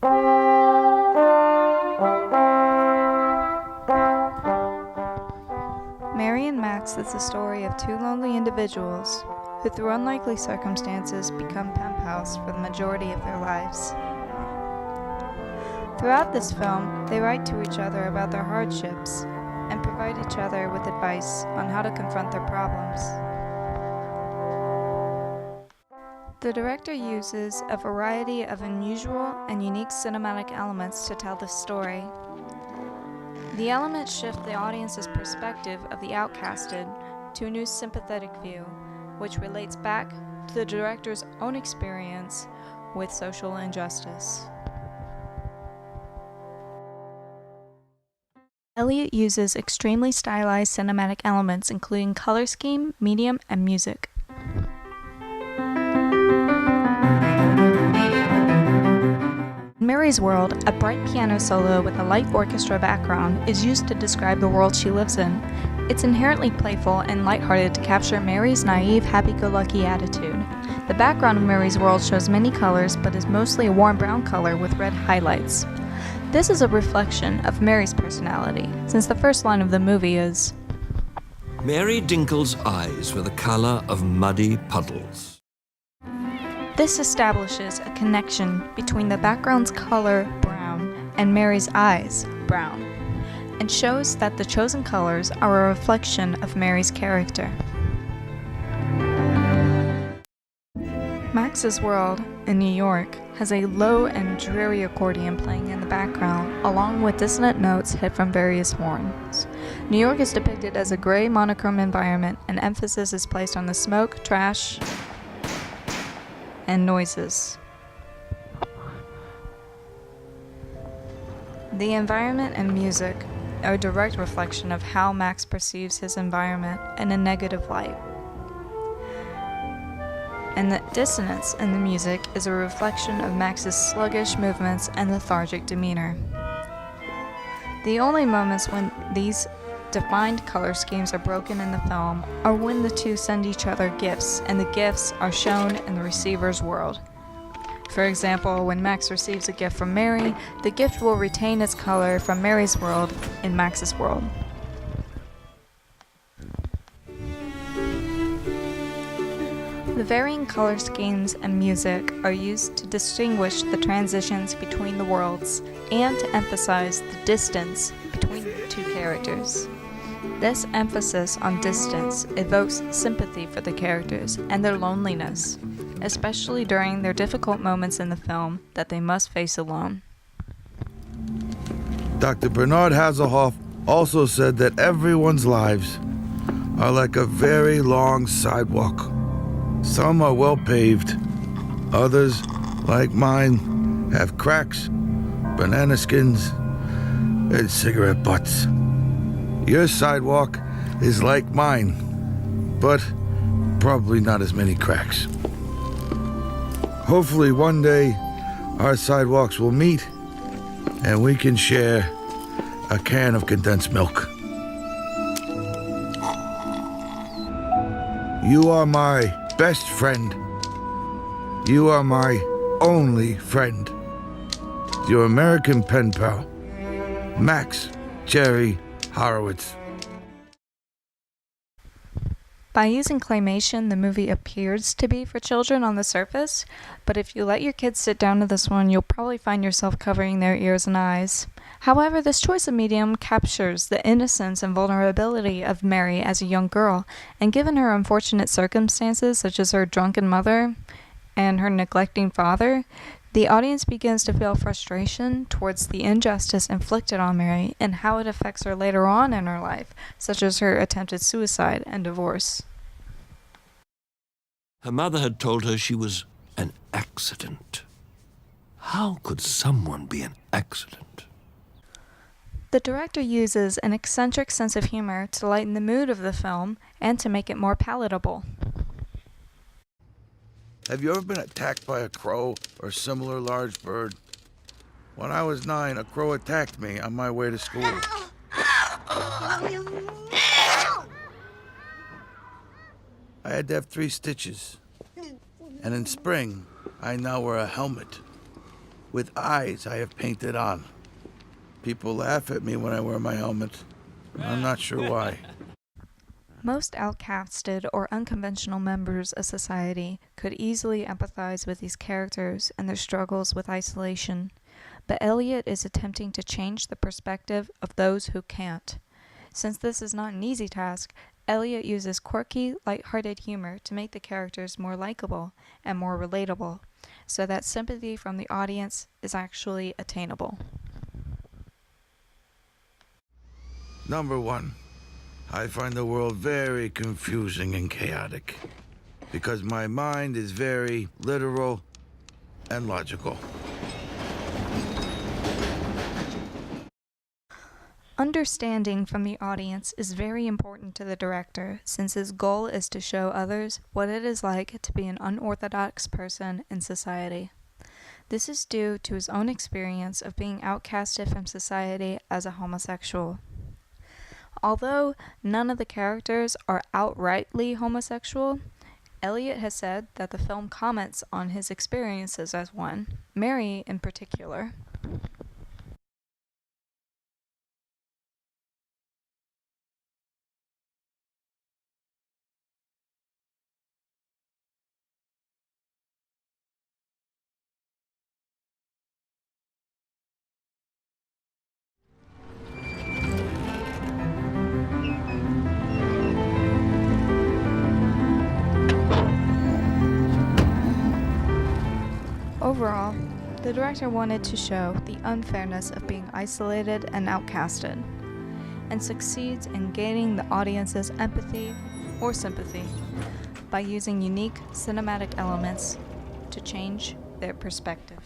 Mary and Max is the story of two lonely individuals who, through unlikely circumstances, become pen pals for the majority of their lives. Throughout this film, they write to each other about their hardships and provide each other with advice on how to confront their problems. The director uses a variety of unusual and unique cinematic elements to tell this story. The elements shift the audience's perspective of the outcasted to a new sympathetic view, which relates back to the director's own experience with social injustice. Elliott uses extremely stylized cinematic elements, including color scheme, medium, and music. In Mary's world, a bright piano solo with a light orchestra background is used to describe the world she lives in. It's inherently playful and lighthearted to capture Mary's naive, happy-go-lucky attitude. The background of Mary's world shows many colors, but is mostly a warm brown color with red highlights. This is a reflection of Mary's personality, since the first line of the movie is, Mary Dinkle's eyes were the color of muddy puddles. This establishes a connection between the background's color, brown, and Mary's eyes, brown, and shows that the chosen colors are a reflection of Mary's character. Max's world in New York has a low and dreary accordion playing in the background, along with dissonant notes hit from various horns. New York is depicted as a gray monochrome environment, and emphasis is placed on the smoke, trash, and noises. The environment and music are a direct reflection of how Max perceives his environment in a negative light. And the dissonance in the music is a reflection of Max's sluggish movements and lethargic demeanor. The only moments when these defined color schemes are broken in the film are when the two send each other gifts, and the gifts are shown in the receiver's world. For example, when Max receives a gift from Mary, the gift will retain its color from Mary's world in Max's world. The varying color schemes and music are used to distinguish the transitions between the worlds and to emphasize the distance between the two characters. This emphasis on distance evokes sympathy for the characters and their loneliness, especially during their difficult moments in the film that they must face alone. Dr. Bernard Hasselhoff also said that everyone's lives are like a very long sidewalk. Some are well paved, others, like mine, have cracks, banana skins, and cigarette butts. Your sidewalk is like mine, but probably not as many cracks. Hopefully one day our sidewalks will meet and we can share a can of condensed milk. You are my best friend. You are my only friend. Your American pen pal, Max Jerry Horowitz. By using claymation, the movie appears to be for children on the surface, but if you let your kids sit down to this one, you'll probably find yourself covering their ears and eyes. However, this choice of medium captures the innocence and vulnerability of Mary as a young girl, and given her unfortunate circumstances, such as her drunken mother and her neglecting father, the audience begins to feel frustration towards the injustice inflicted on Mary and how it affects her later on in her life, such as her attempted suicide and divorce. Her mother had told her she was an accident. How could someone be an accident? The director uses an eccentric sense of humor to lighten the mood of the film and to make it more palatable. Have you ever been attacked by a crow or similar large bird? When I was 9, a crow attacked me on my way to school. I had to have 3 stitches. And in spring, I now wear a helmet. with eyes I have painted on. People laugh at me when I wear my helmet. I'm not sure why. Most outcasted or unconventional members of society could easily empathize with these characters and their struggles with isolation, but Elliot is attempting to change the perspective of those who can't. Since this is not an easy task, Elliot uses quirky, lighthearted humor to make the characters more likable and more relatable, so that sympathy from the audience is actually attainable. Number 1. I find the world very confusing and chaotic because my mind is very literal and logical. Understanding from the audience is very important to the director, since his goal is to show others what it is like to be an unorthodox person in society. This is due to his own experience of being outcasted from society as a homosexual. Although none of the characters are outrightly homosexual, Elliot has said that the film comments on his experiences as one, Mary in particular. Overall, the director wanted to show the unfairness of being isolated and outcasted, and succeeds in gaining the audience's empathy or sympathy by using unique cinematic elements to change their perspective.